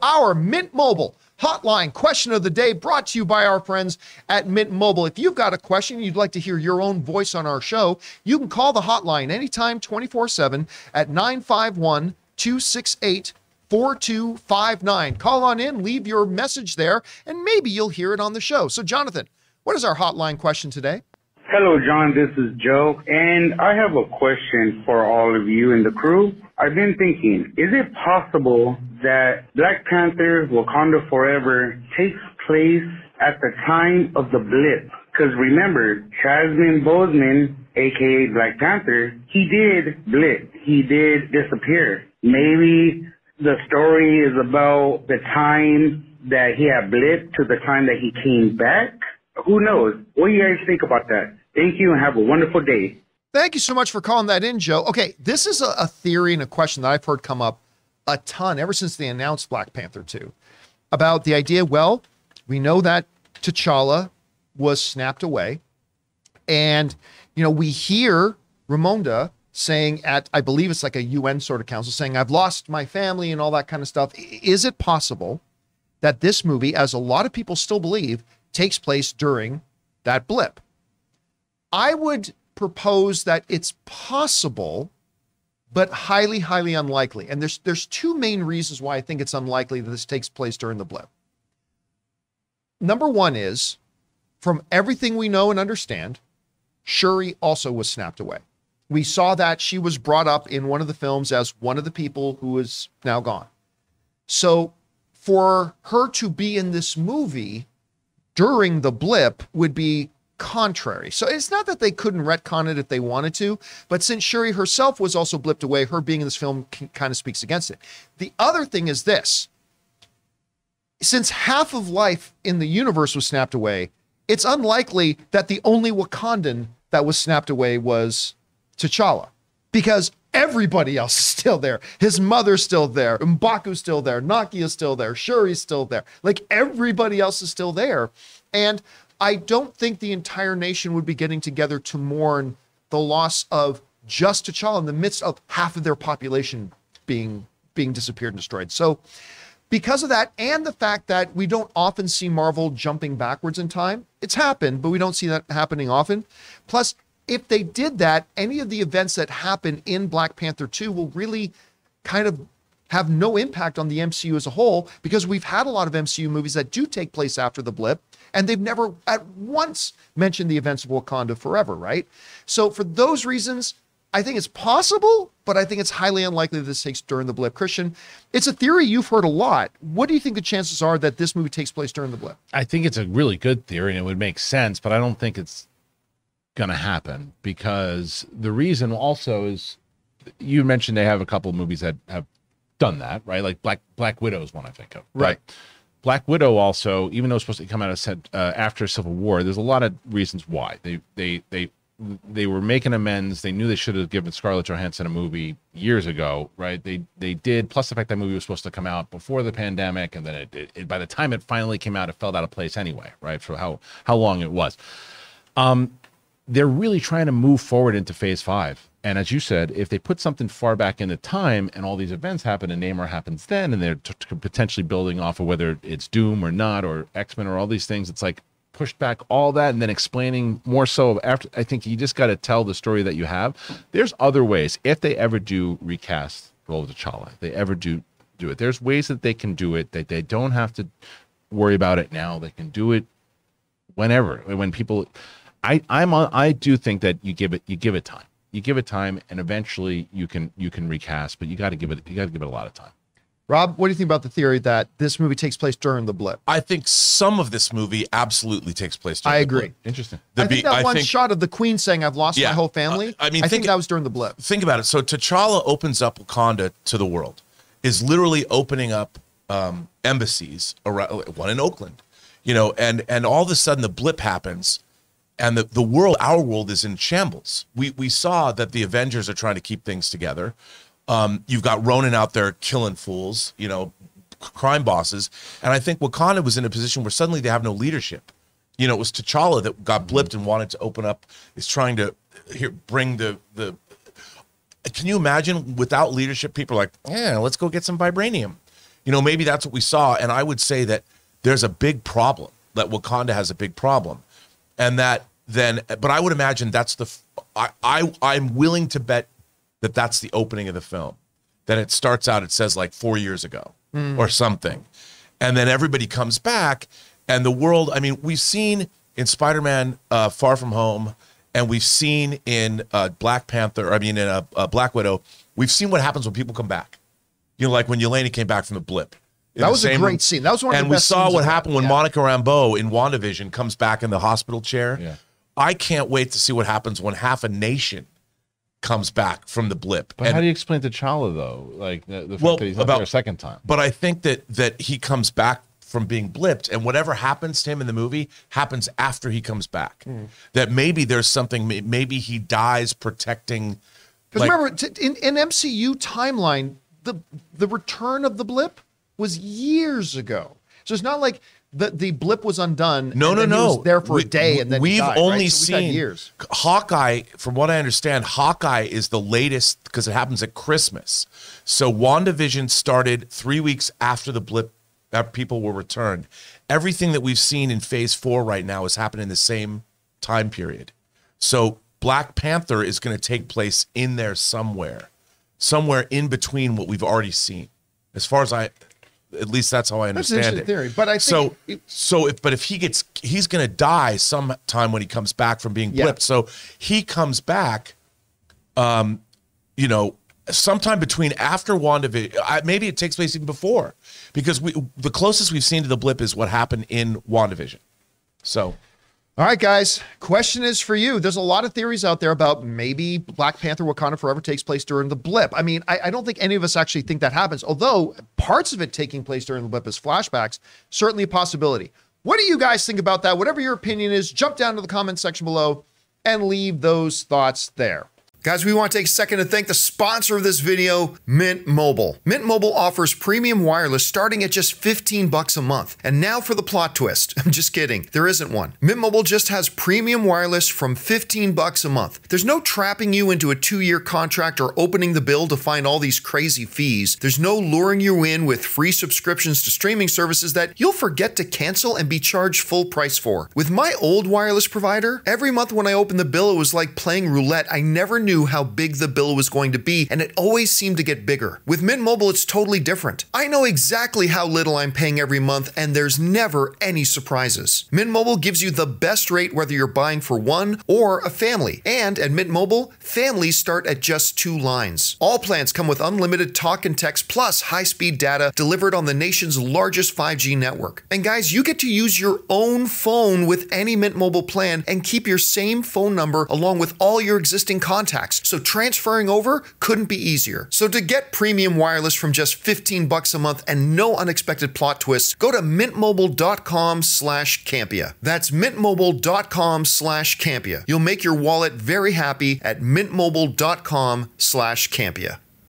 our Mint Mobile hotline question of the day, brought to you by our friends at Mint Mobile. If you've got a question you'd like to hear your own voice on our show, you can call the hotline anytime 24/7 at 951-268-4259. Call on in, leave your message there, and maybe you'll hear it on the show. So Jonathan, what is our hotline question today? Hello, John. This is Joe, and I have a question for all of you in the crew. I've been thinking, is it possible that Black Panther Wakanda Forever takes place at the time of the Blip? Because remember, Chadwick Boseman, a.k.a. Black Panther, he did blip. He did disappear. Maybe the story is about the time that he had blipped to the time that he came back. Who knows? What do you guys think about that? Thank you and have a wonderful day. Thank you so much for calling that in, Joe. Okay, this is a theory and a question that I've heard come up a ton ever since they announced Black Panther 2 about the idea, well, we know that T'Challa was snapped away. And, you know, we hear Ramonda saying at, I believe it's like a UN sort of council, saying, I've lost my family and all that kind of stuff. Is it possible that this movie, as a lot of people still believe, takes place during that blip? I would propose that it's possible, but highly, highly unlikely. And there's two main reasons why I think it's unlikely that this takes place during the blip. Number one is, from everything we know and understand, Shuri also was snapped away. We saw that she was brought up in one of the films as one of the people who is now gone. So for her to be in this movie during the blip would be contrary. So it's not that they couldn't retcon it if they wanted to, but since Shuri herself was also blipped away, her being in this film kind of speaks against it. The other thing is this. Since half of life in the universe was snapped away, it's unlikely that the only Wakandan that was snapped away was T'Challa, because everybody else is still there. His mother's still there. M'Baku's still there. Nakia's still there. Shuri's still there. Like, everybody else is still there. And I don't think the entire nation would be getting together to mourn the loss of just T'Challa in the midst of half of their population being disappeared and destroyed. So because of that, and the fact that we don't often see Marvel jumping backwards in time, it's happened, but we don't see that happening often. Plus, if they did that, any of the events that happen in Black Panther 2 will really kind of have no impact on the MCU as a whole, because we've had a lot of MCU movies that do take place after the blip, and they've never at once mentioned the events of Wakanda Forever, right? So for those reasons, I think it's possible, but I think it's highly unlikely that this takes during the blip. Christian, it's a theory you've heard a lot. What do you think the chances are that this movie takes place during the blip? I think it's a really good theory and it would make sense, but I don't think it's going to happen, because the reason also is, you mentioned they have a couple of movies that have done that, right? Like Black Widow is one I think of. Right. But Black Widow also, even though it's supposed to come out after Civil War, there's a lot of reasons why. They were making amends. They knew they should have given Scarlett Johansson a movie years ago, right? They did. Plus the fact that movie was supposed to come out before the pandemic, and then it by the time it finally came out, it fell out of place anyway, right? For how long it was. They're really trying to move forward into Phase 5. And as you said, if they put something far back into time and all these events happen and Namor happens then, and they're potentially building off of whether it's Doom or not, or X-Men or all these things, it's like pushed back all that and then explaining more so after. I think you just got to tell the story that you have. There's other ways. If they ever do recast role of T'Challa, if they ever do it, there's ways that they can do it, that they don't have to worry about it now. They can do it whenever, when people... I do think that you give it time. You give it time, and eventually you can recast, but you got to give it a lot of time. Rob, what do you think about the theory that this movie takes place during the blip? I think some of this movie absolutely takes place during the blip. I agree. Interesting. I think that one shot of the Queen saying, I've lost my whole family, I think that was during the blip. Think about it. So T'Challa opens up Wakanda to the world, is literally opening up embassies around, one in Oakland, and all of a sudden the blip happens. And the world, our world, is in shambles. We saw that the Avengers are trying to keep things together. You've got Ronin out there killing fools, crime bosses. And I think Wakanda was in a position where suddenly they have no leadership. It was T'Challa that got blipped and wanted to open up, is trying to bring the. Can you imagine without leadership, people are like, yeah, let's go get some vibranium. You know, maybe that's what we saw. And I would say that there's a big problem, that Wakanda has a big problem. And that then, but I would imagine that's I'm willing to bet that that's the opening of the film. That it starts out, it says like 4 years ago or something. And then everybody comes back and the world, I mean, we've seen in Spider-Man Far From Home, and we've seen in Black Panther, I mean, in Black Widow, we've seen what happens when people come back. You know, like when Yelena came back from the blip. That was a great scene. That was one of the best scenes. And we saw what happened when Monica Rambeau in WandaVision comes back in the hospital chair. Yeah. I can't wait to see what happens when half a nation comes back from the blip. But how do you explain T'Challa, though? Like, the fact that he's not there a second time. But I think that he comes back from being blipped, and whatever happens to him in the movie happens after he comes back. That maybe there's something, maybe he dies protecting. Because remember, in MCU timeline, the return of the blip was years ago. So it's not like the blip was undone. No. He was there for a day and then we've he died, only right? So seen years. Hawkeye. From what I understand, Hawkeye is the latest because it happens at Christmas. So WandaVision started 3 weeks after the blip. People were returned. Everything that we've seen in Phase 4 right now is happening in the same time period. So Black Panther is going to take place in there somewhere in between what we've already seen. As far as at least that's how I understand it. Theory, but I think he's going to die sometime when he comes back from being blipped. So he comes back, you know, sometime between after WandaVision. Maybe it takes place even before, because the closest we've seen to the blip is what happened in WandaVision. So. All right, guys, question is for you. There's a lot of theories out there about maybe Black Panther Wakanda Forever takes place during the blip. I mean, I don't think any of us actually think that happens, although parts of it taking place during the blip as flashbacks, certainly a possibility. What do you guys think about that? Whatever your opinion is, jump down to the comment section below and leave those thoughts there. Guys, we want to take a second to thank the sponsor of this video, Mint Mobile. Mint Mobile offers premium wireless starting at just $15 a month. And now for the plot twist. I'm just kidding. There isn't one. Mint Mobile just has premium wireless from $15 a month. There's no trapping you into a 2-year contract or opening the bill to find all these crazy fees. There's no luring you in with free subscriptions to streaming services that you'll forget to cancel and be charged full price for. With my old wireless provider, every month when I opened the bill, it was like playing roulette. I never knew how big the bill was going to be, and it always seemed to get bigger. With Mint Mobile, it's totally different. I know exactly how little I'm paying every month, and there's never any surprises. Mint Mobile gives you the best rate whether you're buying for one or a family. And at Mint Mobile, families start at just 2 lines. All plans come with unlimited talk and text plus high-speed data delivered on the nation's largest 5G network. And guys, you get to use your own phone with any Mint Mobile plan and keep your same phone number along with all your existing contacts. So transferring over couldn't be easier. So to get premium wireless from just $15 a month and no unexpected plot twists, go to mintmobile.com/Campea. That's mintmobile.com/Campea. You'll make your wallet very happy at mintmobile.com/Campea.